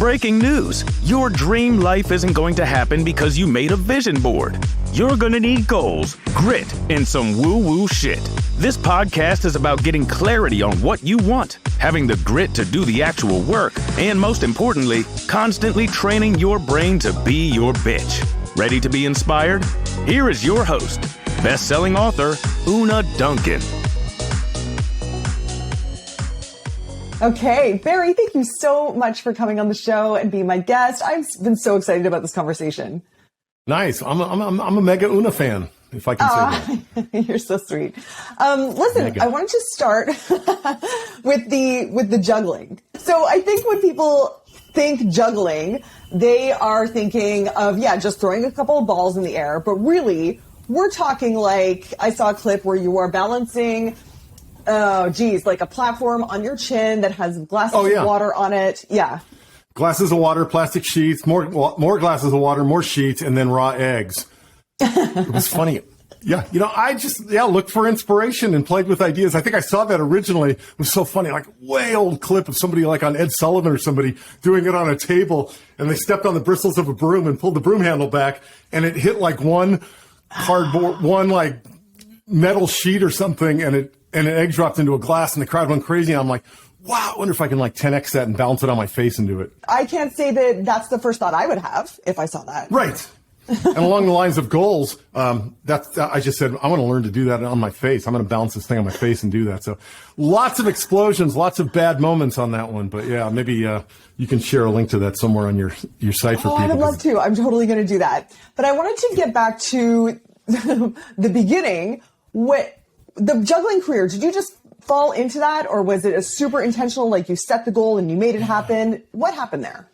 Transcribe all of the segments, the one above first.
Breaking news. Your dream life isn't going to happen because you made a vision board. You're going to need goals, grit, and some woo-woo shit. This podcast is about getting clarity on what you want, having the grit to do the actual work, and most importantly, constantly training your brain to be your bitch. Ready to be inspired? Here is your host, best-selling author, Una Duncan. Okay, Barry, thank you so much for coming on the show and being my guest. I've been so excited about this conversation. Nice. I'm a mega Una fan, if I can say that. You're so sweet. Listen, mega. I wanted to start with the juggling. So I think when people think juggling, they are thinking of, just throwing a couple of balls in the air. But really, we're talking like, I saw a clip where you are balancing like a platform on your chin that has glasses of water on it. Yeah. Glasses of water, plastic sheets, more glasses of water, more sheets, and then raw eggs. It was funny. Yeah. I just, looked for inspiration and played with ideas. I think I saw that originally. It was so funny, like way old clip of somebody like on Ed Sullivan or somebody doing it on a table, and they stepped on the bristles of a broom and pulled the broom handle back, and it hit like one cardboard, one like metal sheet or something, and an egg dropped into a glass, and the crowd went crazy. And I'm like, wow, I wonder if I can like 10x that and bounce it on my face and do it. I can't say that that's the first thought I would have if I saw that. Right. And along the lines of goals, I just said, I want to learn to do that on my face. I'm going to bounce this thing on my face and do that. So lots of explosions, lots of bad moments on that one. But yeah, maybe you can share a link to that somewhere on your site for people. I would love to. I'm totally going to do that. But I wanted to get back to the beginning. The juggling career, did you just fall into that, or was it a super intentional, like you set the goal and you made it happen? What happened there?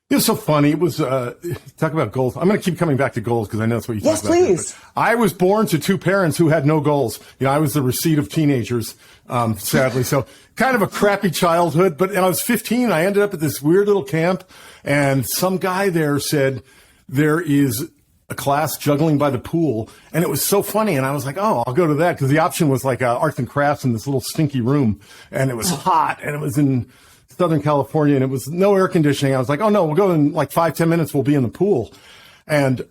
It was so funny. It was, talk about goals. I'm going to keep coming back to goals because I know that's what you talk about. Yes, please. I was born to two parents who had no goals. I was the receipt of teenagers, sadly. So kind of a crappy childhood. But when I was 15, I ended up at this weird little camp, and some guy there said, there is a class juggling by the pool, and it was so funny. And I was like, oh, I'll go to that, because the option was like arts and crafts in this little stinky room, and it was hot, and it was in Southern California, and it was no air conditioning. I was like, oh no, we'll go in like 5-10 minutes. We'll be in the pool. And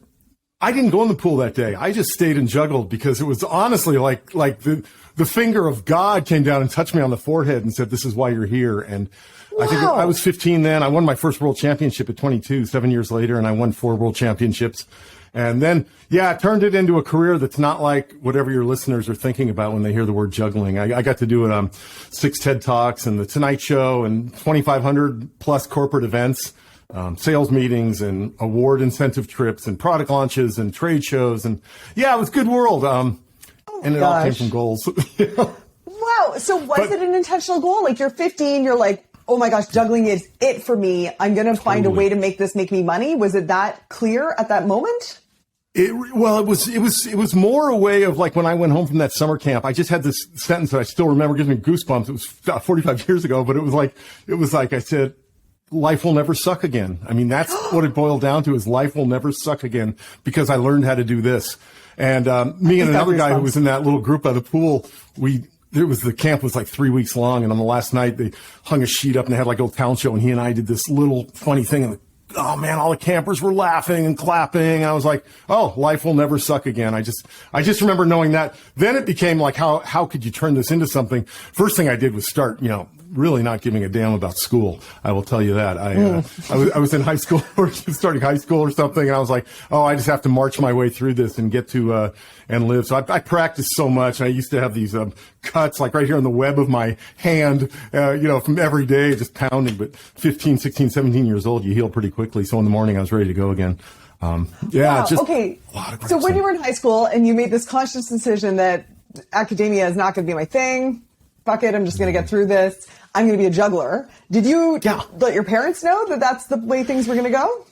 I didn't go in the pool that day. I just stayed and juggled, because it was honestly like the finger of God came down and touched me on the forehead and said, this is why you're here. And wow. I think I was 15 then. I won my first world championship at 22, 7 years later, and I won 4 world championships. And then, it turned it into a career that's not like whatever your listeners are thinking about when they hear the word juggling. I got to do it on 6 TED Talks and the Tonight Show and 2,500 plus corporate events, sales meetings and award incentive trips and product launches and trade shows. And it was good world. And it all came from goals. Wow. So was it an intentional goal? Like, you're 15, you're like, oh my gosh, juggling is it for me. I'm going to find a way to make this make me money. Was it that clear at that moment? It was more a way of like when I went home from that summer camp, I just had this sentence that I still remember, gives me goosebumps. It was 45 years ago, but it was like I said, life will never suck again. I mean, that's what it boiled down to, is life will never suck again, because I learned how to do this. And me and another guy who was in that little group by the pool, the camp was like 3 weeks long, and on the last night they hung a sheet up and they had like a little talent show, and he and I did this little funny thing, and oh man, all the campers were laughing and clapping. I was like, oh, life will never suck again. I just remember knowing that. Then it became like, how could you turn this into something? First thing I did was start, really not giving a damn about school. I will tell you that. I was in high school or starting high school or something, and I was like, oh, I just have to march my way through this and get to and live. So I practiced so much. I used to have these cuts like right here on the web of my hand, from every day just pounding. But 15, 16, 17 years old, you heal pretty quickly. So in the morning, I was ready to go again. Wow. Okay. So when you were in high school and you made this conscious decision that academia is not going to be my thing, fuck it, I'm just going to get through this, I'm going to be a juggler. Did you let your parents know that that's the way things were going to go?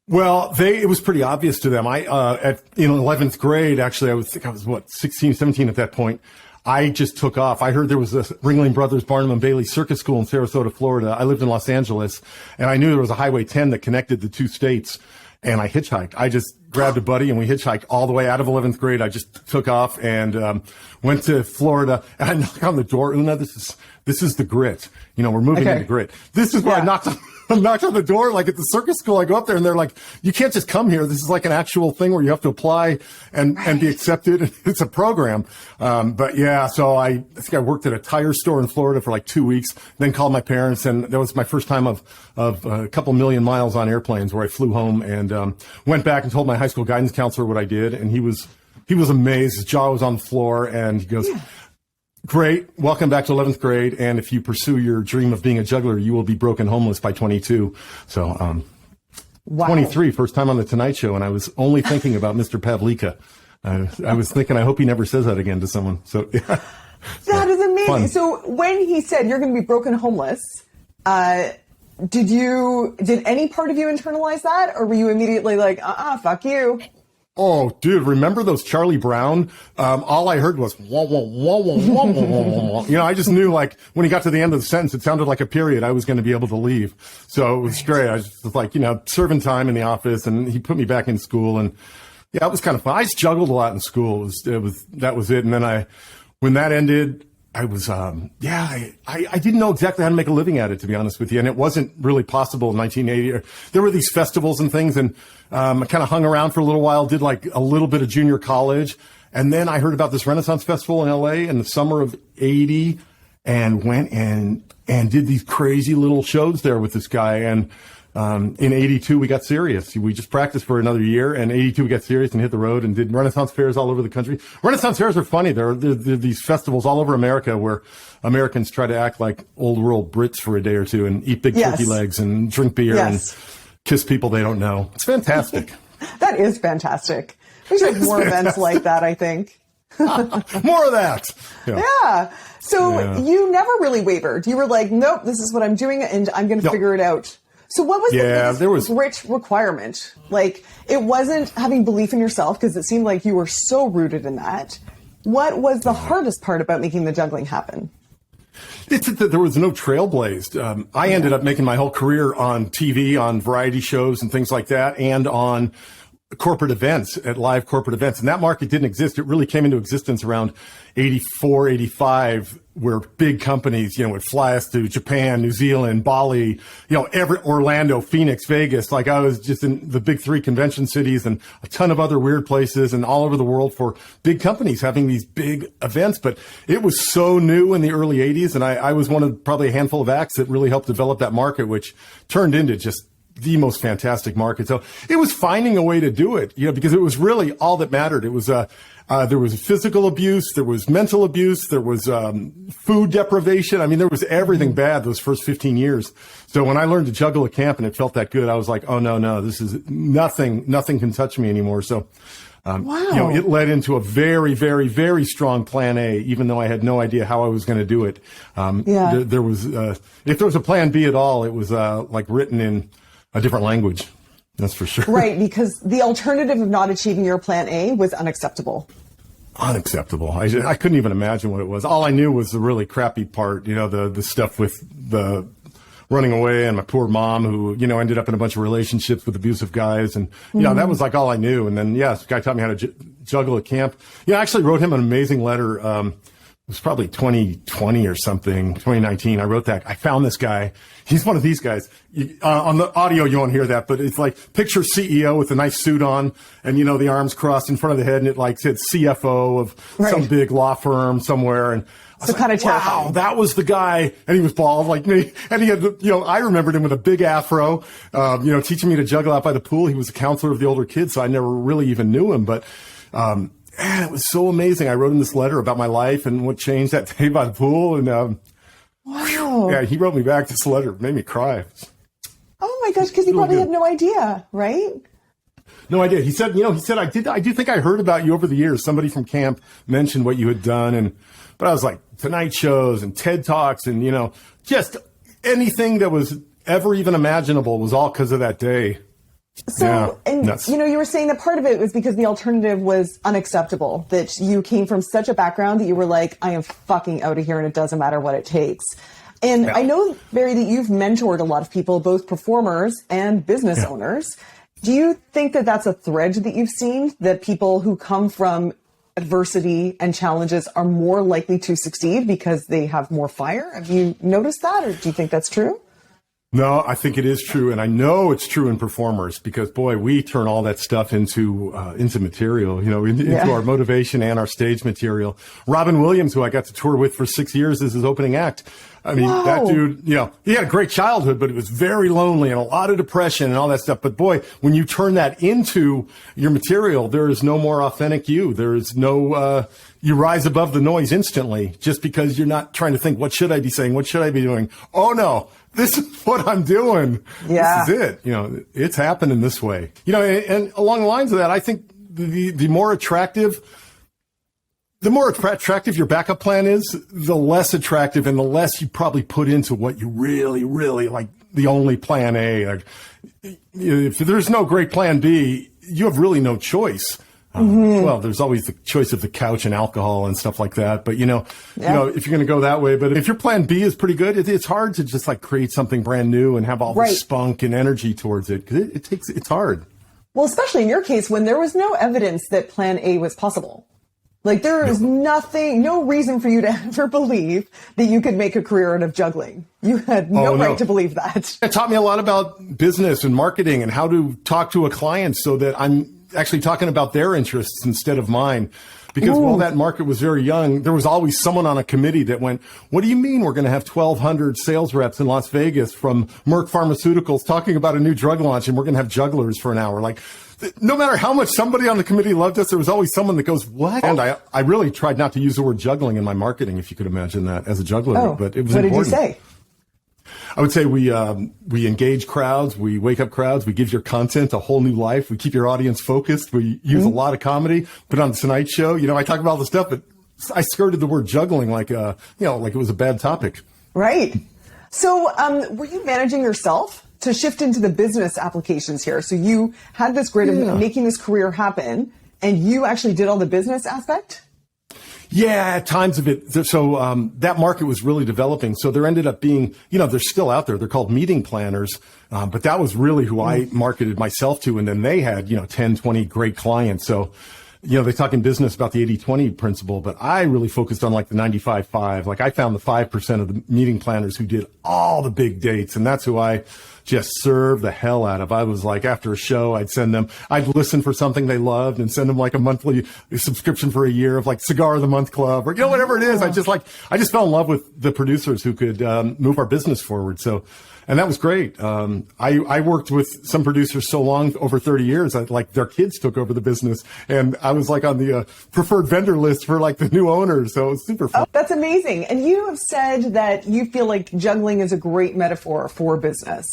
Well, it was pretty obvious to them. In 11th grade, actually, I was 16, 17 at that point. I just took off. I heard there was a Ringling Brothers Barnum and Bailey Circus School in Sarasota, Florida. I lived in Los Angeles, and I knew there was a Highway 10 that connected the two states. And I hitchhiked. I just grabbed a buddy and we hitchhiked all the way out of 11th grade. I just took off and went to Florida, and I knocked on the door. Una, this is the grit. You know, we're moving into grit. This is where I knocked on the door, like at the circus school. I go up there and they're like, you can't just come here. This is like an actual thing where you have to apply and be accepted. It's a program. But yeah, so I think I worked at a tire store in Florida for like 2 weeks, then called my parents. And that was my first time of a couple million miles on airplanes, where I flew home and went back and told my high school guidance counselor what I did. And he was amazed. His jaw was on the floor, and he goes, great. Welcome back to 11th grade. And if you pursue your dream of being a juggler, you will be broken homeless by 22. So, wow. 23, first time on the Tonight Show. And I was only thinking about Mr. Pavlika. I was thinking, I hope he never says that again to someone. So, yeah. That is amazing. Fun. So when he said you're going to be broken homeless, did any part of you internalize that? Or were you immediately like, fuck you? Oh, dude, remember those Charlie Brown? All I heard was, wah, wah, wah, wah, wah, wah, wah, wah. You know, I just knew, like, when he got to the end of the sentence, it sounded like a period. I was going to be able to leave. So it was great. I was just like, you know, serving time in the office, and he put me back in school. And yeah, it was kind of fun. I just juggled a lot in school. That was it. And then when that ended, I was, I didn't know exactly how to make a living at it, to be honest with you. And it wasn't really possible in 1980. There were these festivals and things, and I kind of hung around for a little while, did like a little bit of junior college. And then I heard about this Renaissance Festival in LA in the summer of 80 and went and did these crazy little shows there with this guy. And in 82, we got serious. We just practiced for another year, and 82, we got serious and hit the road and did Renaissance fairs all over the country. Renaissance fairs are funny. There are these festivals all over America where Americans try to act like old world Brits for a day or two and eat big turkey legs and drink beer and kiss people they don't know. It's fantastic. That is fantastic. We should have more events like that, I think. More of that. Yeah. So you never really wavered. You were like, nope, this is what I'm doing, and I'm going to figure it out. So what was the biggest grit requirement? Like, it wasn't having belief in yourself, because it seemed like you were so rooted in that. What was the hardest part about making the juggling happen? It's that there was no trailblazed. I ended up making my whole career on TV, on variety shows and things like that, and on corporate events, at live corporate events. And that market didn't exist. It really came into existence around 84, 85, where big companies, you know, would fly us to Japan, New Zealand, Bali, you know, Orlando, Phoenix, Vegas. Like, I was just in the big three convention cities and a ton of other weird places and all over the world for big companies having these big events. But it was so new in the early 80s. And I was one of probably a handful of acts that really helped develop that market, which turned into just the most fantastic market. So it was finding a way to do it, you know, because it was really all that mattered. It was, there was physical abuse, there was mental abuse, there was, food deprivation. I mean, there was everything bad those first 15 years. So when I learned to juggle at camp and it felt that good, I was like, oh no, this is nothing can touch me anymore. So, you know, it led into a very, very, very strong plan A, even though I had no idea how I was going to do it. There was, if there was a plan B at all, it was, like written in a different language. That's for sure. Right, because the alternative of not achieving your plan A was unacceptable. Unacceptable. I couldn't even imagine what it was. All I knew was the really crappy part, you know, the stuff with the running away and my poor mom who, you know, ended up in a bunch of relationships with abusive guys. And, you know, that was like all I knew. And then, this guy taught me how to juggle at camp. Yeah, I actually wrote him an amazing letter. It was probably 2020 or something, 2019. I wrote that. I found this guy. He's one of these guys. On the audio, you won't hear that, but it's like picture CEO with a nice suit on and, you know, the arms crossed in front of the head, and it like said CFO of some big law firm somewhere. And I was like, kind of terrifying. Wow, that was the guy. And he was bald like me. And he had, you know, I remembered him with a big afro, you know, teaching me to juggle out by the pool. He was a counselor of the older kids, so I never really even knew him. But, man, it was so amazing. I wrote him this letter about my life and what changed that day by the pool. And, yeah, he wrote me back this letter. It made me cry. Oh my gosh, because he probably had no idea, right? No idea. He said, I do think I heard about you over the years. Somebody from camp mentioned what you had done. But I was like, Tonight shows and TED Talks and, you know, just anything that was ever even imaginable was all because of that day. So, you know, you were saying that part of it was because the alternative was unacceptable, that you came from such a background that you were like, I am fucking out of here and it doesn't matter what it takes. And I know, Barry, that you've mentored a lot of people, both performers and business owners. Do you think that that's a thread that you've seen, that people who come from adversity and challenges are more likely to succeed because they have more fire? Have you noticed that, or do you think that's true? No, I think it is true. And I know it's true in performers because, boy, we turn all that stuff into material, into our motivation and our stage material. Robin Williams, who I got to tour with for 6 years, is his opening act. I mean, that dude, he had a great childhood, but it was very lonely and a lot of depression and all that stuff. But boy, when you turn that into your material, there is no more authentic you. There is no, you rise above the noise instantly just because you're not trying to think, what should I be saying? What should I be doing? Oh no, this is what I'm doing. Yeah. This is it. It's happening this way. And along the lines of that, I think the more attractive your backup plan is, the less attractive and the less you probably put into what you really, really like, the only plan A. Like, if there's no great plan B, you have really no choice. Well, there's always the choice of the couch and alcohol and stuff like that. But, if you're going to go that way, but if your plan B is pretty good, it's hard to just like create something brand new and have all the spunk and energy towards it. Cause it's hard. Well, especially in your case, when there was no evidence that plan A was possible. Like, there is no reason for you to ever believe that you could make a career out of juggling. You had no right to believe that. It taught me a lot about business and marketing and how to talk to a client so that I'm actually talking about their interests instead of mine. Because while that market was very young, there was always someone on a committee that went, what do you mean we're going to have 1,200 sales reps in Las Vegas from Merck Pharmaceuticals talking about a new drug launch and we're going to have jugglers for an hour? Like, no matter how much somebody on the committee loved us, there was always someone that goes, what? And I really tried not to use the word juggling in my marketing, if you could imagine that, as a juggler, but it was important. What did you say? I would say we engage crowds, we wake up crowds, we give your content a whole new life, we keep your audience focused, we use a lot of comedy. But on the Tonight Show, I talk about all the stuff, but I skirted the word juggling like it was a bad topic. Right. So were you managing yourself to shift into the business applications here? So you had this grid of making this career happen, and you actually did all the business aspect? Yeah, at times of it. So that market was really developing. So there ended up being, they're still out there. They're called meeting planners. But that was really who I marketed myself to. And then they had, 10, 20 great clients. So, they talk in business about the 80-20 principle, but I really focused on like the 95-5. Like I found the 5% of the meeting planners who did all the big dates. And that's who I just served the hell out of. I was like, after a show, I'd listen for something they loved and send them like a monthly subscription for a year of like Cigar of the Month Club or, whatever it is. I just fell in love with the producers who could move our business forward. So, and that was great. I worked with some producers so long, over 30 years, like their kids took over the business. And I was like on the preferred vendor list for like the new owners. So it was super fun. Oh, that's amazing. And you have said that you feel like juggling is a great metaphor for business.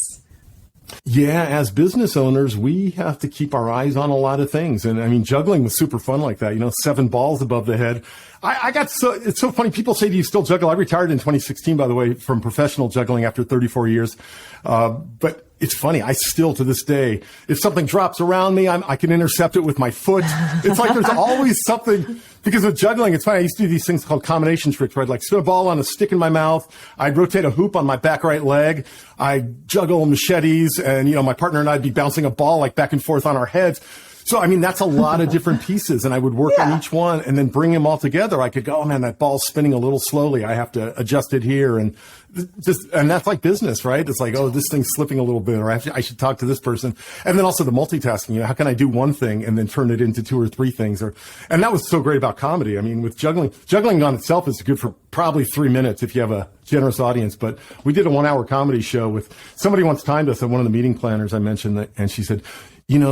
Yeah, as business owners, we have to keep our eyes on a lot of things. And I mean, juggling was super fun like that, 7 balls above the head. It's so funny. People say, do you still juggle? I retired in 2016, by the way, from professional juggling after 34 years. But it's funny. I still, to this day, if something drops around me, I can intercept it with my foot. It's like there's always something, because with juggling, it's funny. I used to do these things called combination tricks where I'd like spin a ball on a stick in my mouth. I'd rotate a hoop on my back right leg. I'd juggle machetes, and, my partner and I'd be bouncing a ball like back and forth on our heads. So, I mean, that's a lot of different pieces, and I would work on each one and then bring them all together. I could go, oh man, that ball's spinning a little slowly. I have to adjust it here. And that's like business, right? It's like, oh, this thing's slipping a little bit, or I should talk to this person. And then also the multitasking, how can I do one thing and then turn it into 2 or 3 things? And that was so great about comedy. I mean, with juggling on itself is good for probably 3 minutes if you have a generous audience. But we did a 1-hour comedy show with somebody once timed us at one of the meeting planners. I mentioned that, and she said, you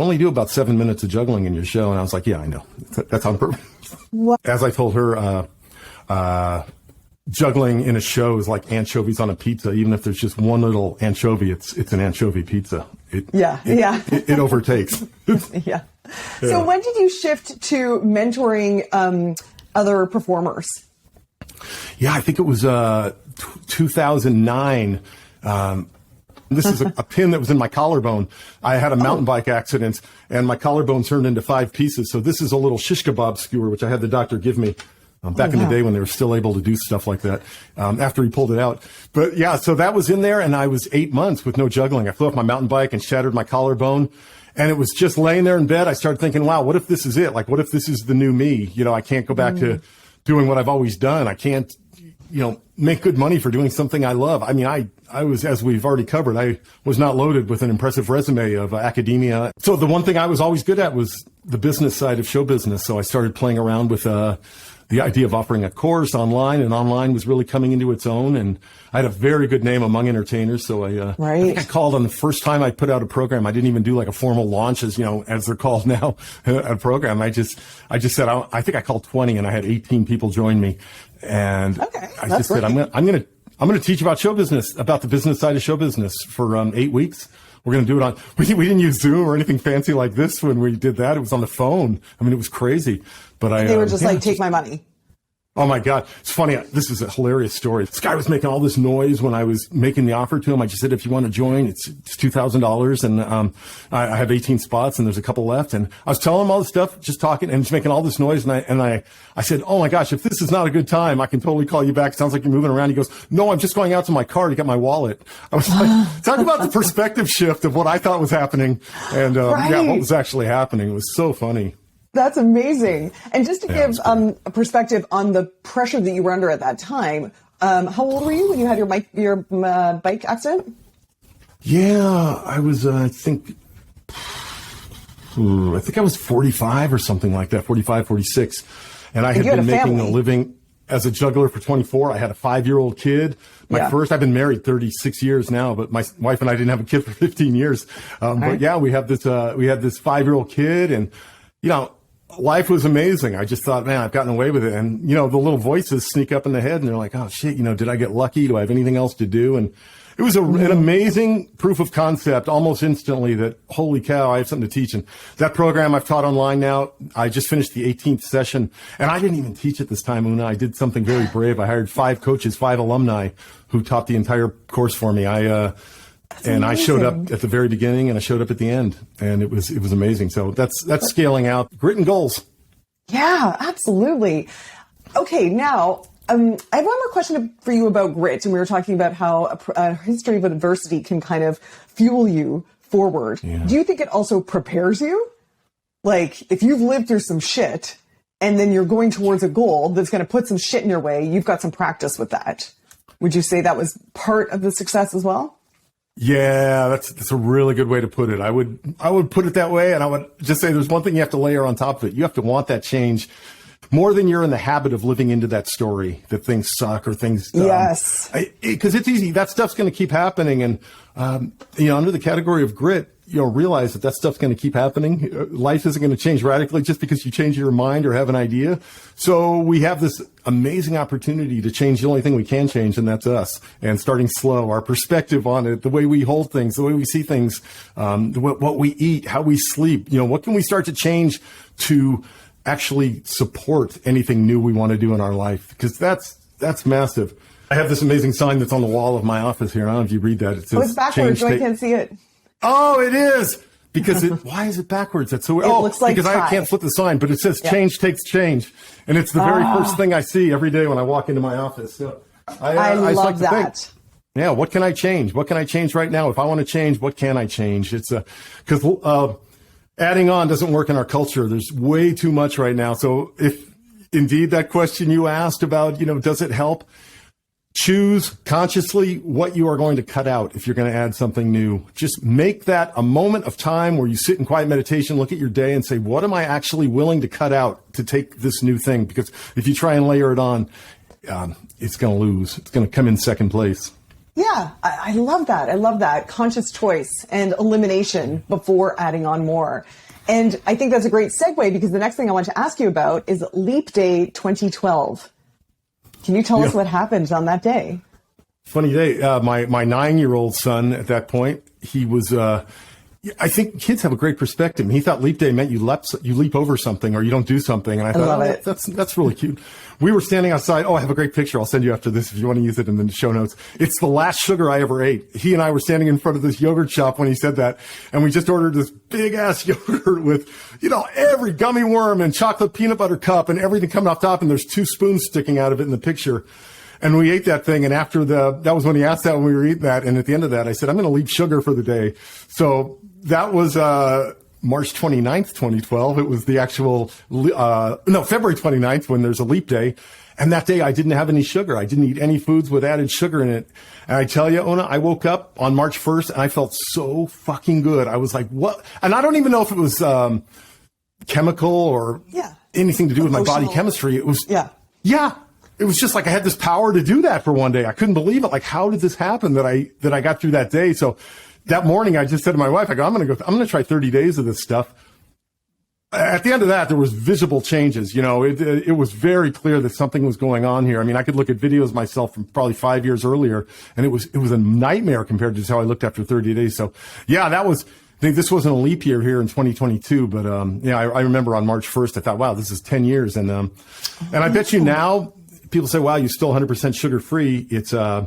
only do about 7 minutes of juggling in your show. And I was like, yeah, I know. That's on purpose. What? As I told her, juggling in a show is like anchovies on a pizza. Even if there's just one little anchovy, it's an anchovy pizza. It overtakes. Yeah. So when did you shift to mentoring other performers? Yeah, I think it was 2009. This is a pin that was in my collarbone. I had a mountain bike accident, and my collarbone turned into 5 pieces. So this is a little shish kebab skewer, which I had the doctor give me. back in the day when they were still able to do stuff like that, after he pulled it out. But yeah, so that was in there, and I was 8 months with no juggling. I flew off my mountain bike and shattered my collarbone. And it was just laying there in bed. I started thinking, wow, what if this is it? Like, what if this is the new me? You know, I can't go back to doing what I've always done. I can't, make good money for doing something I love. I mean, I was, as we've already covered, I was not loaded with an impressive resume of academia. So the one thing I was always good at was the business side of show business. So I started playing around with, the idea of offering a course online, and online was really coming into its own. And I had a very good name among entertainers. So I think I called on the first time I put out a program. I didn't even do like a formal launch as they're called now, a program. I just said, I think I called 20 and I had 18 people join me. And I just said, I'm going to teach about show business, about the business side of show business for 8 weeks. We're going to do it on, we didn't use Zoom or anything fancy like this when we did that. It was on the phone. I mean, it was crazy. But they were just take my money. Oh my God. It's funny. This is a hilarious story. This guy was making all this noise when I was making the offer to him. I just said, if you want to join, it's $2,000. And, I have 18 spots and there's a couple left. And I was telling him all this stuff, just talking and just making all this noise. And I said, oh my gosh, if this is not a good time, I can totally call you back. Sounds like you're moving around. He goes, no, I'm just going out to my car to get my wallet. I was like, talk about the perspective shift of what I thought was happening and, what was actually happening. It was so funny. That's amazing. And just to give a perspective on the pressure that you were under at that time, how old were you when you had your bike accident? Yeah, I was, I think I was 45 or something like that, 45, 46. And I had been making a living as a juggler for 24. I had a 5-year-old kid. First, I've been married 36 years now, but my wife and I didn't have a kid for 15 years. But yeah, we had this 5-year-old kid, and, life was amazing. I just thought, man, I've gotten away with it. And, the little voices sneak up in the head and they're like, oh shit, did I get lucky? Do I have anything else to do? And it was an amazing proof of concept almost instantly that, holy cow, I have something to teach. And that program I've taught online now, I just finished the 18th session, and I didn't even teach it this time, Una. I did something very brave. I hired 5 coaches, 5 alumni who taught the entire course for me. I showed up at the very beginning and I showed up at the end, and it was amazing. So that's scaling out grit and goals. Yeah, absolutely. Okay. Now, I have one more question for you about grit. And we were talking about how a history of adversity can kind of fuel you forward. Yeah. Do you think it also prepares you? Like, if you've lived through some shit and then you're going towards a goal that's going to put some shit in your way, you've got some practice with that. Would you say that was part of the success as well? Yeah, that's a really good way to put it. I would put it that way, and I would just say there's one thing you have to layer on top of it. You have to want that change more than you're in the habit of living into that story that things suck or things. Yes. Because it's easy. That stuff's going to keep happening, and under the category of grit, realize that stuff's going to keep happening. Life isn't going to change radically just because you change your mind or have an idea. So we have this amazing opportunity to change the only thing we can change, and that's us. And starting slow, our perspective on it, the way we hold things, the way we see things, what we eat, how we sleep. What can we start to change to actually support anything new we want to do in our life? Because that's massive. I have this amazing sign that's on the wall of my office here. I don't know if you read that. It says, it's backwards, so I can't see it. Oh, it is. Because why is it backwards? That's so weird. It looks like because I can't flip the sign, but it says change takes change. And it's the very first thing I see every day when I walk into my office. So I love like that. Think, yeah. What can I change? What can I change right now? If I want to change, what can I change? It's because adding on doesn't work in our culture. There's way too much right now. So if indeed that question you asked about, does it help? Choose consciously what you are going to cut out if you're going to add something new. Just make that a moment of time where you sit in quiet meditation, look at your day and say, what am I actually willing to cut out to take this new thing? Because if you try and layer it on, it's going to lose. It's going to come in second place. Yeah, I love that. I love that. Conscious choice and elimination before adding on more. And I think that's a great segue, because the next thing I want to ask you about is Leap Day 2012. Can you tell us what happened on that day? Funny day. My 9-year-old son at that point, he was I think kids have a great perspective. And he thought leap day meant you leap over something or you don't do something. And I thought, love it. That's really cute. We were standing outside. Oh, I have a great picture. I'll send you after this if you want to use it in the show notes. It's the last sugar I ever ate. He and I were standing in front of this yogurt shop when he said that. And we just ordered this big ass yogurt with, every gummy worm and chocolate peanut butter cup and everything coming off top. And there's 2 spoons sticking out of it in the picture. And we ate that thing. And after that was when he asked that when we were eating that. And at the end of that, I said, I'm going to leave sugar for the day. So that was, March 29th, 2012. It was the actual, February 29th when there's a leap day. And that day I didn't have any sugar. I didn't eat any foods with added sugar in it. And I tell you, Ona, I woke up on March 1st and I felt so fucking good. I was like, what? And I don't even know if it was, chemical or anything to do with my body chemistry. It was, it was just like I had this power to do that for one day. I couldn't believe it. Like, how did this happen that I got through that day? So that morning I just said to my wife, I'm going to try 30 days of this stuff. At the end of that, there was visible changes. It was very clear that something was going on here. I mean, I could look at videos myself from probably 5 years earlier, and it was a nightmare compared to how I looked after 30 days. So yeah, I think this wasn't a leap year here in 2022, but I remember on March 1st, I thought, wow, this is 10 years. And I bet you now, people say, wow, you're still 100% sugar free. It's, I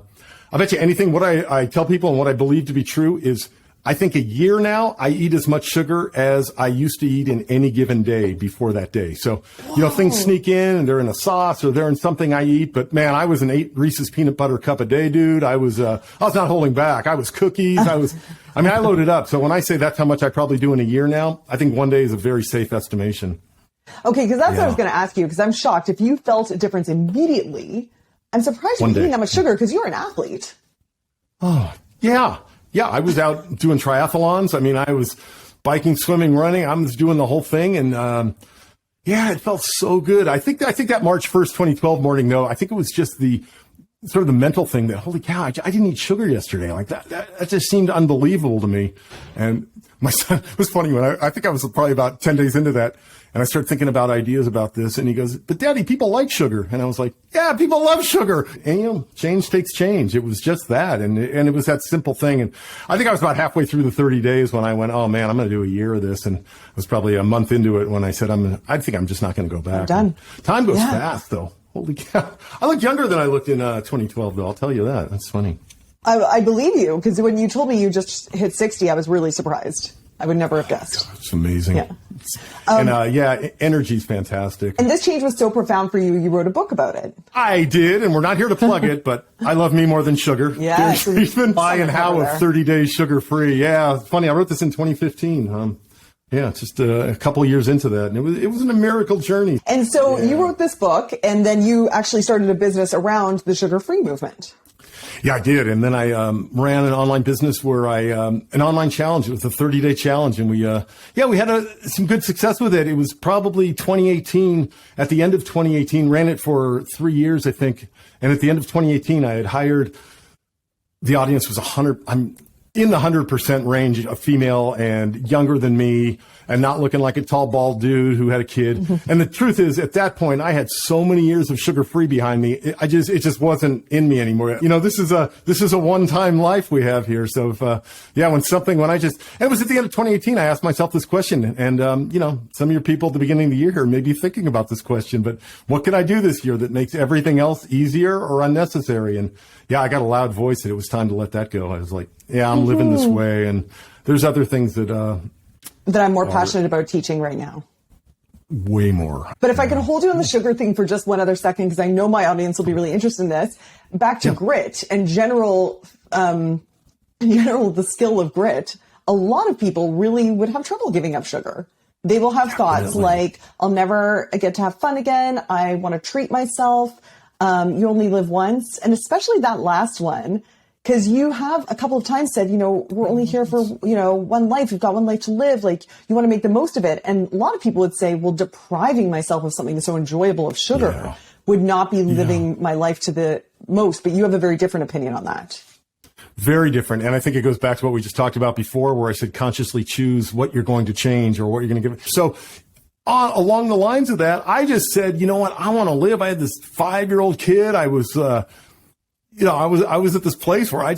bet you anything. What I tell people and what I believe to be true is I think a year now, I eat as much sugar as I used to eat in any given day before that day. So, things sneak in and they're in a sauce or they're in something I eat. But man, I was an 8 Reese's peanut butter cup a day, dude. I was not holding back. I was cookies. I loaded up. So when I say that's how much I probably do in a year now, I think one day is a very safe estimation. Okay, because that's what I was going to ask you, because I'm shocked. If you felt a difference immediately, I'm surprised you're eating that much sugar because you're an athlete. Oh, yeah. Yeah, I was out doing triathlons. I mean, I was biking, swimming, running. I was doing the whole thing. And it felt so good. I think that March 1st, 2012 morning, though, I think it was just the sort of the mental thing that, holy cow, I didn't eat sugar yesterday. Like that just seemed unbelievable to me. And my son, it was funny when I think I was probably about 10 days into that. And I started thinking about ideas about this. And he goes, but Daddy, people like sugar. And I was like, yeah, people love sugar. And, change takes change. It was just that. And it was that simple thing. And I think I was about halfway through the 30 days when I went, oh man, I'm going to do a year of this. And I was probably a month into it when I said, I think I'm just not going to go back. I'm done. Time goes fast though. Holy cow. I look younger than I looked in 2012 though. I'll tell you that. That's funny. I believe you, because when you told me you just hit 60, I was really surprised. I would never have guessed. God, it's amazing. Yeah. And energy's fantastic. And this change was so profound for you, you wrote a book about it. I did, and we're not here to plug it, but I Love Me More Than Sugar. Yeah. Barry Friedman, Why and How of 30 Days Sugar-Free. Yeah, it's funny. I wrote this in 2015. Just a couple of years into that. And it was a miracle journey. And so you wrote this book, and then you actually started a business around the sugar-free movement. Yeah, I did. And then I ran an online business where an online challenge. It was a 30-day challenge. And we had some good success with it. It was probably 2018. At the end of 2018, ran it for 3 years, I think. And at the end of 2018, I had hired, the audience was 100, I'm in the 100% range, a female and younger than me and not looking like a tall, bald dude who had a kid. And the truth is, at that point, I had so many years of sugar-free behind me. It just wasn't in me anymore. This is a one-time life we have here. So and it was at the end of 2018, I asked myself this question. And, some of your people at the beginning of the year here may be thinking about this question, but what can I do this year that makes everything else easier or unnecessary? And I got a loud voice that it was time to let that go. I was like, I'm living this way. And there's other things that I'm more passionate about teaching right now. Way more. But if I can hold you on the sugar thing for just one other second, because I know my audience will be really interested in this. Back to grit and general, the skill of grit. A lot of people really would have trouble giving up sugar. They will have thoughts like, I'll never get to have fun again. I want to treat myself. You only live once. And especially that last one. Because you have a couple of times said, we're only here for, one life. You've got one life to live. Like, you want to make the most of it. And a lot of people would say, well, depriving myself of something that's so enjoyable of sugar would not be living my life to the most. But you have a very different opinion on that. Very different. And I think it goes back to what we just talked about before, where I said consciously choose what you're going to change or what you're going to give. So along the lines of that, I just said, you know what? I want to live. I had this 5-year-old kid. I was, I was at this place where I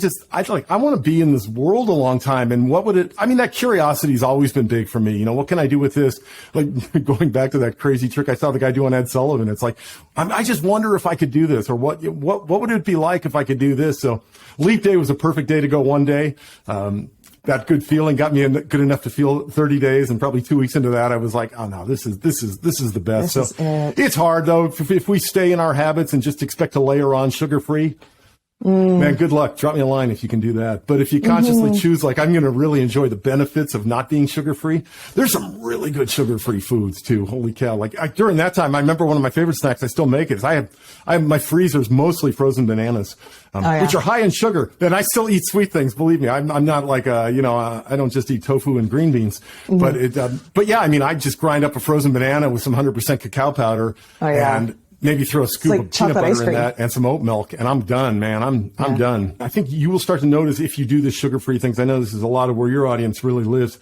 want to be in this world a long time. And that curiosity's always been big for me. What can I do with this? Like going back to that crazy trick I saw the guy do on Ed Sullivan. It's like, I just wonder if I could do this, or what would it be like if I could do this? So Leap Day was a perfect day to go one day. That good feeling got me good enough to feel 30 days. And probably 2 weeks into that, I was like, oh no, this is the best. It's hard though. If we stay in our habits and just expect to layer on sugar-free, man, good luck. Drop me a line if you can do that. But if you consciously choose, like, I'm going to really enjoy the benefits of not being sugar-free, there's some really good sugar-free foods too. Holy cow. Like during that time, I remember one of my favorite snacks, I still make it, is I have my freezer's mostly frozen bananas, which are high in sugar. And I still eat sweet things. Believe me, I'm not like, I don't just eat tofu and green beans, but yeah, I just grind up a frozen banana with some 100% cacao powder and maybe throw a scoop of peanut butter in that and some oat milk, and I'm done, man. I'm done. I think you will start to notice if you do the sugar-free things. I know this is a lot of where your audience really lives.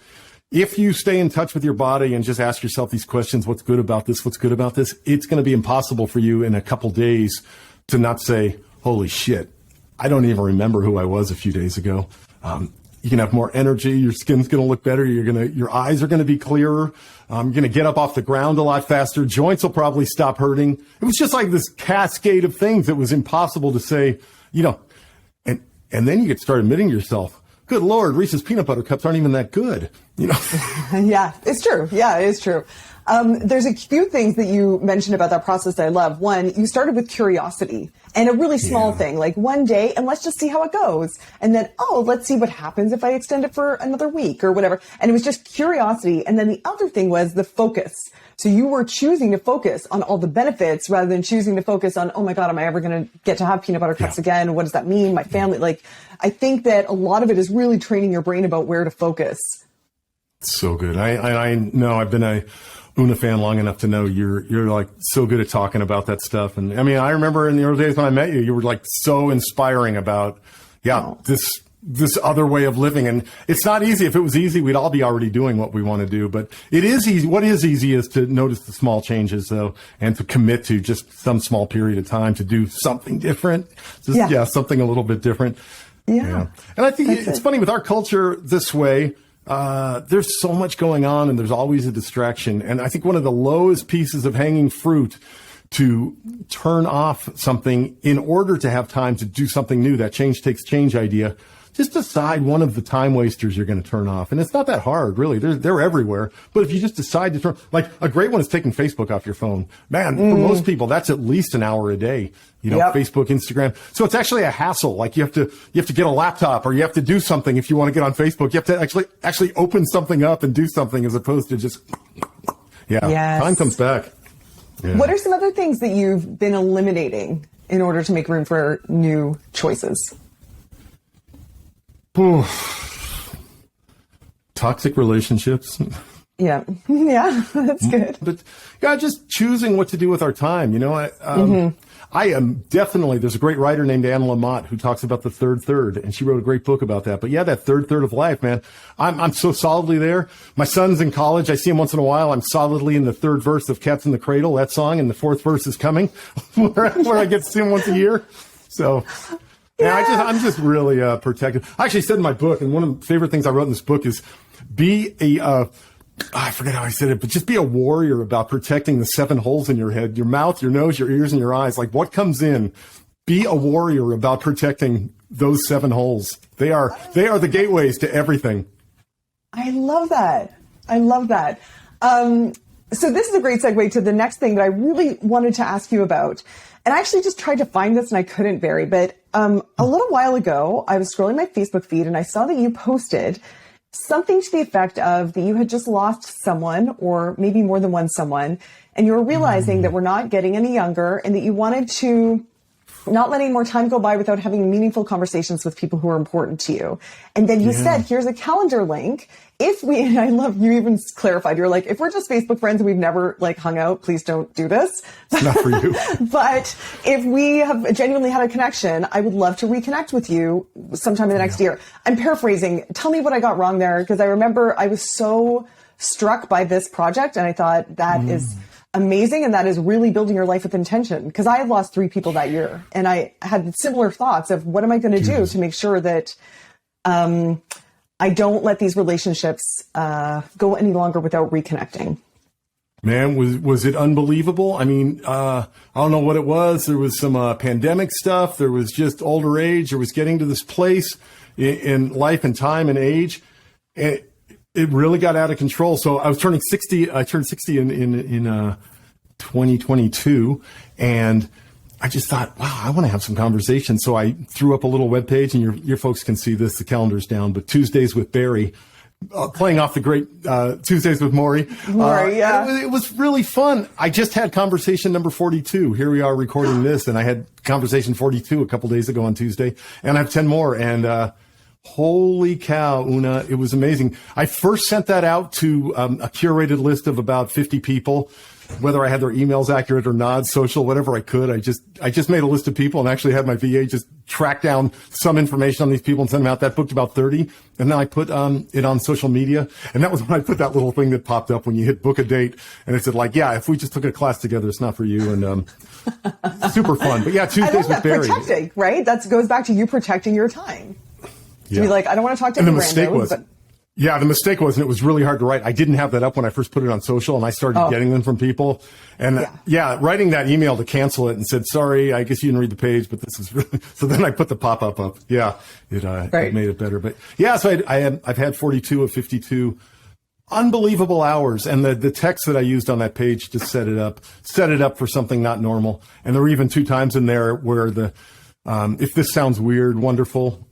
If you stay in touch with your body and just ask yourself these questions, what's good about this? What's good about this? It's going to be impossible for you in a couple days to not say, holy shit, I don't even remember who I was a few days ago. You can have more energy. Your skin's going to look better. Your eyes are going to be clearer. You're going to get up off the ground a lot faster. Joints will probably stop hurting. It was just like this cascade of things that was impossible to say, and then you get to start admitting to yourself, good Lord, Reese's peanut butter cups aren't even that good. Yeah, it's true. Yeah, it is true. There's a few things that you mentioned about that process that I love. One, you started with curiosity and a really small thing, like one day, and let's just see how it goes. And then, let's see what happens if I extend it for another week or whatever. And it was just curiosity. And then the other thing was the focus. So you were choosing to focus on all the benefits rather than choosing to focus on, oh my God, am I ever going to get to have peanut butter cups again? What does that mean? My family, I think that a lot of it is really training your brain about where to focus. So good. I know I've been a Una fan long enough to know you're like so good at talking about that stuff. And I remember in the early days when I met you, you were like so inspiring about, this other way of living. And it's not easy. If it was easy, we'd all be already doing what we want to do, but it is easy. What is easy is to notice the small changes though, and to commit to just some small period of time to do something different. Something a little bit different. Yeah. And I think it's funny with our culture this way. There's so much going on and there's always a distraction. And I think one of the lowest pieces of hanging fruit to turn off something in order to have time to do something new, that change takes change idea, just decide one of the time wasters you're going to turn off. And it's not that hard, really. They're everywhere. But if you just decide to turn, like a great one is taking Facebook off your phone. Man, for most people, that's at least an hour a day. Facebook, Instagram. So it's actually a hassle. Like you have to get a laptop or you have to do something if you want to get on Facebook. You have to actually open something up and do something as opposed to just, time comes back. Yeah. What are some other things that you've been eliminating in order to make room for new choices? Toxic relationships. Yeah, that's good. But just choosing what to do with our time. I am definitely, there's a great writer named Anne Lamott who talks about the third, and she wrote a great book about that. But that third of life, man, I'm so solidly there. My son's in college. I see him once in a while. I'm solidly in the third verse of Cats in the Cradle, that song, and the fourth verse is coming where I get to see him once a year. So I'm just really protective. I actually said in my book, and one of the favorite things I wrote in this book is be I forget how I said it, but just be a warrior about protecting the 7 holes in your head, your mouth, your nose, your ears, and your eyes. Like what comes in, be a warrior about protecting those 7 holes. They are the gateways to everything. I love that. So this is a great segue to the next thing that I really wanted to ask you about. And I actually just tried to find this and I couldn't, Barry, but a little while ago, I was scrolling my Facebook feed and I saw that you posted something to the effect of that you had just lost someone or maybe more than one someone, and you were realizing that we're not getting any younger and that you wanted to not let any more time go by without having meaningful conversations with people who are important to you. And then you said, here's a calendar link. And I love you even clarified, you're like, if we're just Facebook friends and we've never hung out, please don't do this. It's not for you. But if we have genuinely had a connection, I would love to reconnect with you sometime in the next year. I'm paraphrasing. Tell me what I got wrong there, because I remember I was so struck by this project and I thought that is amazing. And that is really building your life with intention. Because I had lost 3 people that year, and I had similar thoughts of what am I going to do to make sure that I don't let these relationships go any longer without reconnecting. Man, was it unbelievable? I mean, I don't know what it was. There was some pandemic stuff. There was just older age. There was getting to this place in life and time and age. It really got out of control. So I was turning 60. I turned 60 in 2022, and I just thought, wow, I want to have some conversation. So I threw up a little webpage, and your folks can see this. The calendar's down, but Tuesdays with Barry. Playing off the great Tuesdays with Maury. Yeah. It was really fun. I just had conversation number 42. Here we are recording this, and I had conversation 42 a couple days ago on Tuesday, and I have 10 more. And holy cow, Una, it was amazing. I first sent that out to a curated list of about 50 people, whether I had their emails accurate or not, social, whatever I could. I just made a list of people and actually had my VA just track down some information on these people and send them out. That booked about 30. And then I put it on social media. And that was when I put that little thing that popped up when you hit book a date. And it said like, yeah, if we just took a class together, it's not for you. And super fun. But yeah, Tuesdays with Barry. Protecting, right? That goes back to you protecting your time. To be like, I don't want to talk to any randos, but... Yeah, the mistake was, and it was really hard to write. I didn't have that up when I first put it on social, and I started getting them from people. And writing that email to cancel it and said, sorry, I guess you didn't read the page, but this is really, so then I put the pop-up up. Yeah, it made it better. But yeah, so I've had 42 of 52 unbelievable hours. And the text that I used on that page just set it up for something not normal. And there were even 2 times in there where if this sounds weird, wonderful,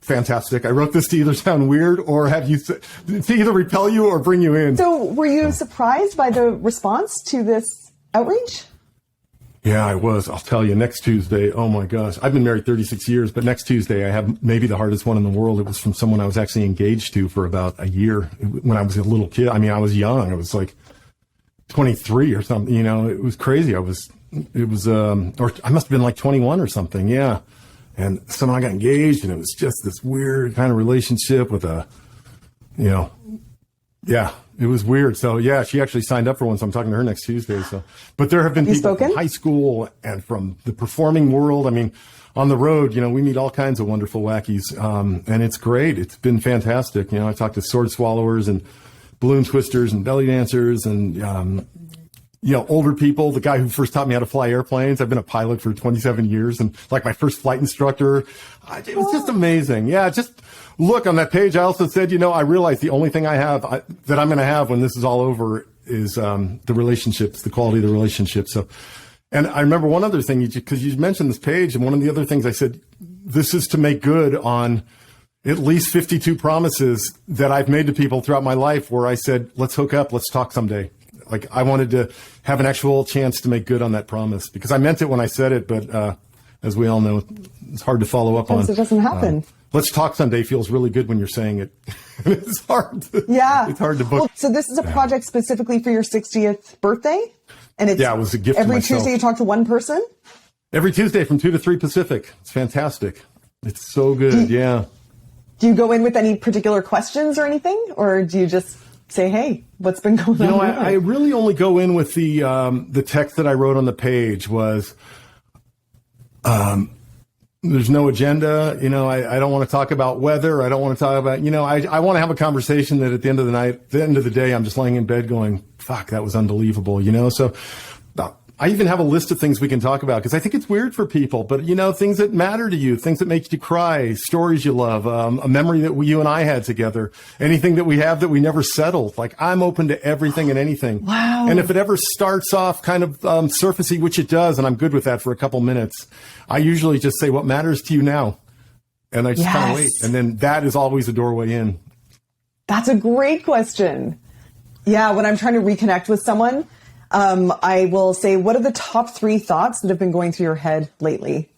fantastic. I wrote this to either sound weird or to either repel you or bring you in. So were you surprised by the response to this outreach? Yeah, I was. I'll tell you, next Tuesday, oh my gosh, I've been married 36 years, but next Tuesday I have maybe the hardest one in the world. It was from someone I was actually engaged to for about a year when I was a little kid. I mean, I was young. I was like 23 or something, it was crazy. or I must have been like 21 or something. Yeah. And someone I got engaged, and it was just this weird kind of relationship with it was weird. So yeah, she actually signed up for one, so I'm talking to her next Tuesday. So, but there have been people from high school and from the performing world. I mean, on the road, we meet all kinds of wonderful wackies, and it's great. It's been fantastic. I talked to sword swallowers and balloon twisters and belly dancers and older people, the guy who first taught me how to fly airplanes. I've been a pilot for 27 years and like my first flight instructor. It was just amazing. Yeah. Just look on that page. I also said, I realize the only thing I have that I'm going to have when this is all over is, the relationships, the quality of the relationships. So, and I remember one other thing, because you mentioned this page, and one of the other things I said, this is to make good on at least 52 promises that I've made to people throughout my life where I said, let's hook up, let's talk someday. Like I wanted to have an actual chance to make good on that promise because I meant it when I said it, but as we all know, it's hard to follow up on. It doesn't happen. Let's talk someday feels really good when you're saying it. It's hard. It's hard to book. Well, so this is a project specifically for your 60th birthday, and it was a gift. Every Tuesday you talk to one person. Every Tuesday from 2 to 3 Pacific. It's fantastic. It's so good. Do you go in with any particular questions or anything, or do you just say, hey, what's been going on? I really only go in with the text that I wrote on the page was, there's no agenda. I don't want to talk about weather. I don't want to talk about, I want to have a conversation that at the end of the night, the end of the day, I'm just laying in bed going, fuck, that was unbelievable. So I even have a list of things we can talk about because I think it's weird for people, but things that matter to you, things that make you cry, stories you love, a memory that you and I had together, anything that we have that we never settled. Like I'm open to everything and anything. Wow. And if it ever starts off kind of surfacey, which it does, and I'm good with that for a couple minutes, I usually just say what matters to you now. And I just kind of wait. And then that is always a doorway in. That's a great question. Yeah. When I'm trying to reconnect with someone, I will say, what are the top 3 thoughts that have been going through your head lately?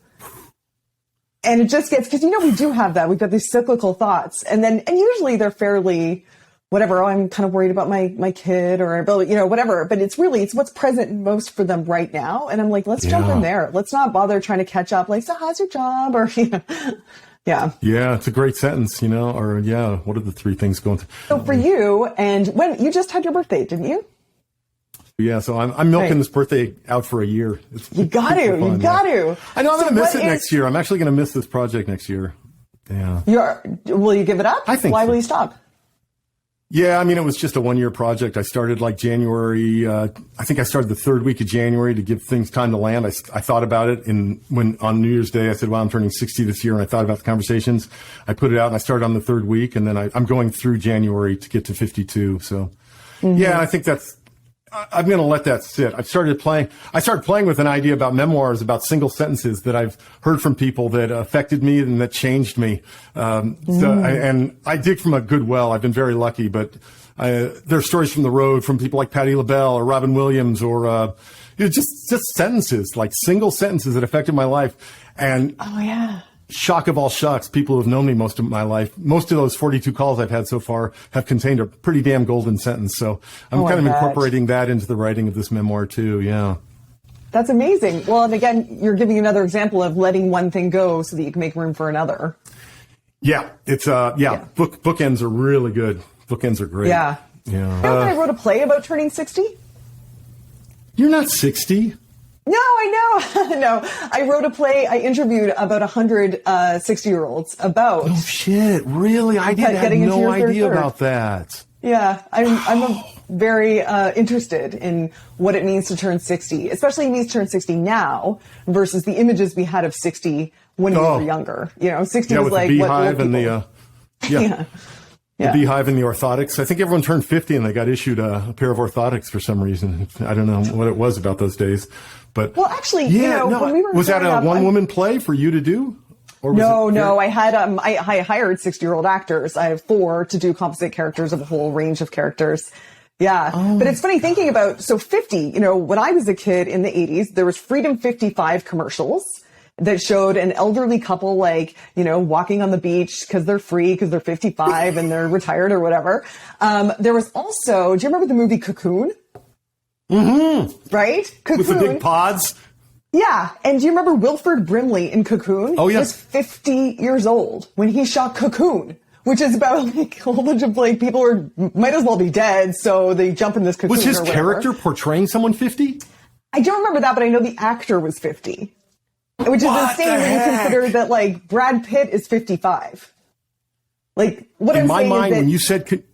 And it just gets, because, we do have that. We've got these cyclical thoughts. And usually they're fairly, whatever, I'm kind of worried about my kid or, whatever. But it's what's present most for them right now. And I'm like, let's jump in there. Let's not bother trying to catch up. Like, so how's your job? Or, Yeah. Yeah. It's a great sentence, or what are the 3 things going through? So for you, and when you just had your birthday, didn't you? Yeah, so I'm milking this birthday out for a year. You got to. I know I'm going to miss it next year. I'm actually going to miss this project next year. Yeah. Will you give it up? I think Why so. will you stop? Yeah, I mean, it was just a 1-year project. I started like January. I think I started the 3rd week of January to give things time to land. I thought about it when on New Year's Day, I said, well, I'm turning 60 this year. And I thought about the conversations. I put it out and I started on the 3rd week. And then I'm going through January to get to 52. So yeah, I think I'm going to let that sit. I started playing with an idea about memoirs, about single sentences that I've heard from people that affected me and that changed me. And I dig from a good well. I've been very lucky, but there are stories from the road from people like Patti LaBelle or Robin Williams or just sentences, like single sentences that affected my life. And shock of all shocks, people who have known me most of my life, most of those 42 calls I've had so far have contained a pretty damn golden sentence. So I'm kind of incorporating that into the writing of this memoir too. Yeah. That's amazing. Well, and again, you're giving another example of letting one thing go so that you can make room for another. Yeah. It's, bookends are really good. Bookends are great. Yeah. Yeah. You know that I wrote a play about turning 60? You're not 60. No, I know. No, I wrote a play. I interviewed about 100 60-year-olds about. Oh shit! Really? I had no idea about that. Yeah, I'm very interested in what it means to turn 60, especially it means to turn 60 now versus the images we had of 60 when we were younger. 60 was with like the what beehive and the the beehive and the orthotics. I think everyone turned 50 and they got issued a pair of orthotics for some reason. I don't know what it was about those days. But well, actually, when we were was that a one-woman play for you to do? Or was no. I had I hired 60-year-old actors. I have 4 to do composite characters of a whole range of characters. Yeah, but it's funny thinking about 50. When I was a kid in the 80s, there was Freedom 55 commercials that showed an elderly couple walking on the beach because they're free because they're 55 and they're retired or whatever. There was also, do you remember the movie Cocoon? Mm-hmm. Right? Cocoon. With the big pods? Yeah. And do you remember Wilford Brimley in Cocoon? Oh, yeah. He was 50 years old when he shot Cocoon, which is about a whole bunch of people might as well be dead, so they jump in this cocoon. Was his character portraying someone 50? I don't remember that, but I know the actor was 50. Which is insane when you consider that Brad Pitt is 55. What I'm saying is that... In my mind, when you said...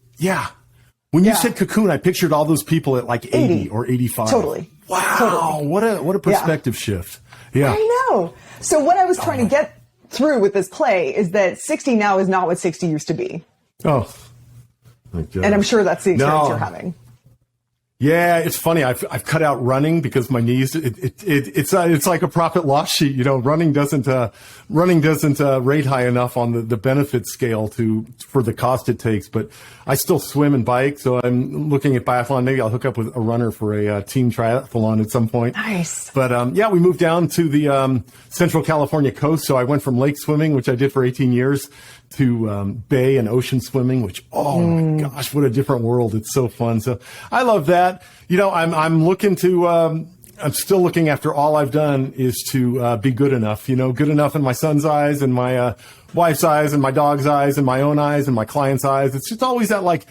When you said Cocoon, I pictured all those people at 80 or 85. Totally. Wow. Totally. What a perspective shift. Yeah. I know. So what I was trying to get through with this play is that 60 now is not what 60 used to be. Oh. My God. And I'm sure that's the experience you're having. Yeah, it's funny. I've cut out running because my knees. It's like a profit loss sheet. Running doesn't rate high enough on the benefit scale for the cost it takes. But I still swim and bike, so I'm looking at biathlon. Maybe I'll hook up with a runner for a team triathlon at some point. Nice. But we moved down to the Central California coast, so I went from lake swimming, which I did for 18 years, to bay and ocean swimming, which my gosh, what a different world! It's so fun. So I love that. I'm looking to. I'm still looking after all I've done is to be good enough. Good enough in my son's eyes and my wife's eyes and my dog's eyes and my own eyes and my client's eyes. It's just always that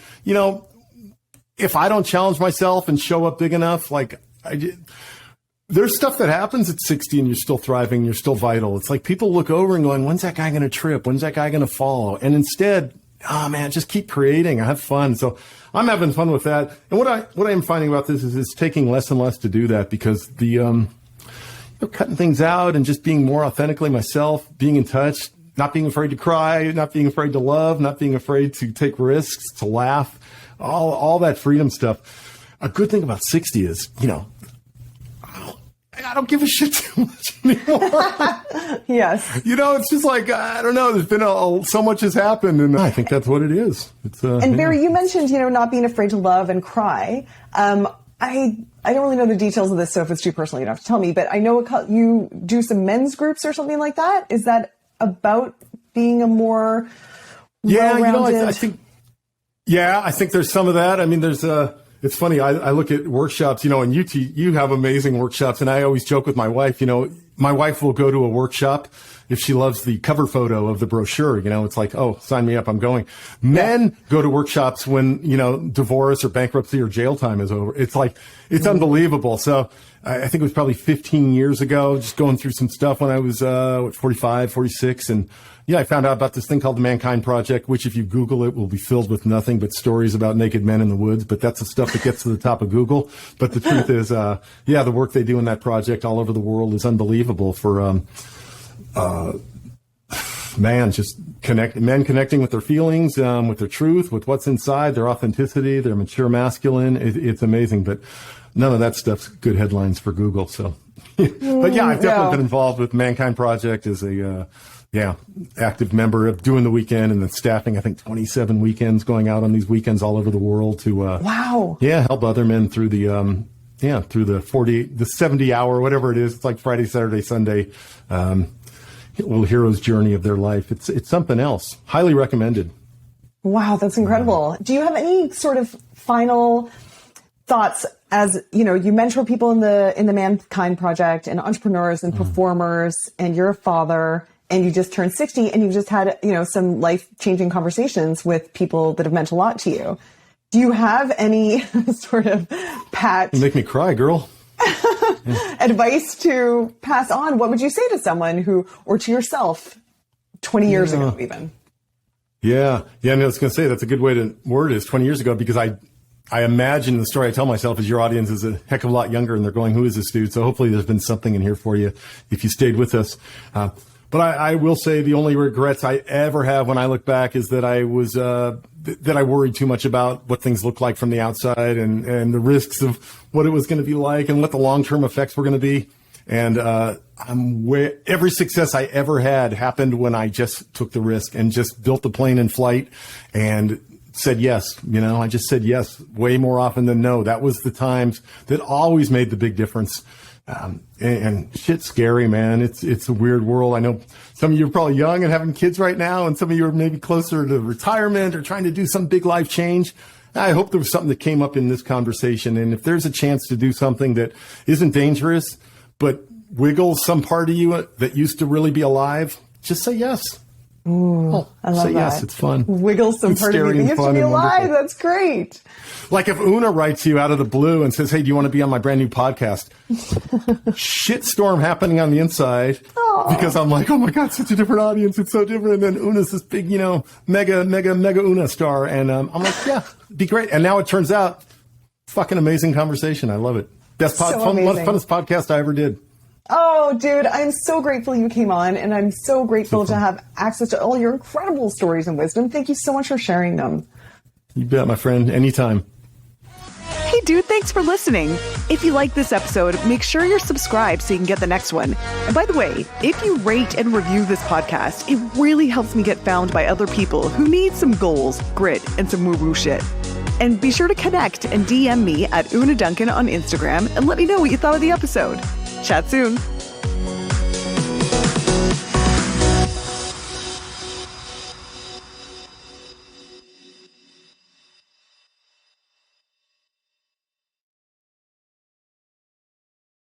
if I don't challenge myself and show up big enough, there's stuff that happens at 60 and you're still thriving, you're still vital. It's like people look over and going, when's that guy going to trip? When's that guy going to fall? And instead, just keep creating. I have fun. So I'm having fun with that. And what I am finding about this is it's taking less and less to do that because the, cutting things out and just being more authentically myself, being in touch, not being afraid to cry, not being afraid to love, not being afraid to take risks, to laugh, all that freedom stuff. A good thing about 60 is, I don't give a shit too much anymore. Yes. It's just I don't know. There's been so much has happened, and I think that's what it is. And Barry, you mentioned, not being afraid to love and cry. I don't really know the details of this, so if it's too personal, you don't have to tell me. But I know you do some men's groups or something like that. Is that about being a more well-rounded... I think there's some of that. I mean, there's It's funny. I look at workshops, and you have amazing workshops. And I always joke with my wife, my wife will go to a workshop if she loves the cover photo of the brochure. It's like, oh, sign me up. I'm going. Men go to workshops when, divorce or bankruptcy or jail time is over. It's like, it's unbelievable. So I think it was probably 15 years ago, just going through some stuff when I was, 45, 46. And I found out about this thing called the Mankind Project, which if you Google it will be filled with nothing but stories about naked men in the woods. But that's the stuff that gets to the top of Google. But the truth is, the work they do in that project all over the world is unbelievable for, men connecting with their feelings, with their truth, with what's inside, their authenticity, their mature masculine. It's amazing. But none of that stuff's good headlines for Google. So, but I've definitely been involved with Mankind Project as a, active member of doing the weekend and then staffing, I think 27 weekends, going out on these weekends all over the world to, help other men through the, through the 70 hour, whatever it is. It's like Friday, Saturday, Sunday, little hero's journey of their life. It's something else. Highly recommended. Wow. That's incredible. Do you have any sort of final thoughts as, you mentor people in the Mankind Project and entrepreneurs and performers, and you're a father, and you just turned 60 and you've just had, some life-changing conversations with people that have meant a lot to you. Do you have any sort of pat? You make me cry, girl. Advice to pass on? What would you say to someone or to yourself 20 years ago even? Yeah. I was going to say that's a good way to word it, 20 years ago, because I imagine the story I tell myself is your audience is a heck of a lot younger and they're going, who is this dude? So hopefully there's been something in here for you if you stayed with us. But I will say the only regrets I ever have when I look back is that I was, that I worried too much about what things look like from the outside and the risks of what it was going to be like and what the long-term effects were going to be. And, every success I ever had happened when I just took the risk and just built the plane in flight and said yes. I just said yes way more often than no. That was the times that always made the big difference. And shit's scary, man. It's a weird world. I know some of you are probably young and having kids right now, and some of you are maybe closer to retirement or trying to do some big life change. I hope there was something that came up in this conversation. And if there's a chance to do something that isn't dangerous, but wiggles some part of you that used to really be alive, just say yes. Ooh, I love say that. Yes, it's fun. Wiggle some part of you that used to be alive. Wonderful. That's great. Like if Una writes you out of the blue and says, hey, do you want to be on my brand new podcast? Shitstorm happening on the inside. Aww. Because I'm like, oh my God, such a different audience. It's so different. And then Una's this big, mega Una star. And I'm like, yeah, be great. And now it turns out, fucking amazing conversation. I love it. Funnest podcast I ever did. Oh, dude, I'm so grateful you came on, and I'm so grateful to have access to all your incredible stories and wisdom. Thank you so much for sharing them. You bet, my friend. Anytime. Hey, dude, thanks for listening. If you like this episode, make sure you're subscribed so you can get the next one. And by the way, if you rate and review this podcast, it really helps me get found by other people who need some goals, grit, and some woo-woo shit. And be sure to connect and DM me at Una Duncan on Instagram and let me know what you thought of the episode. Chat soon.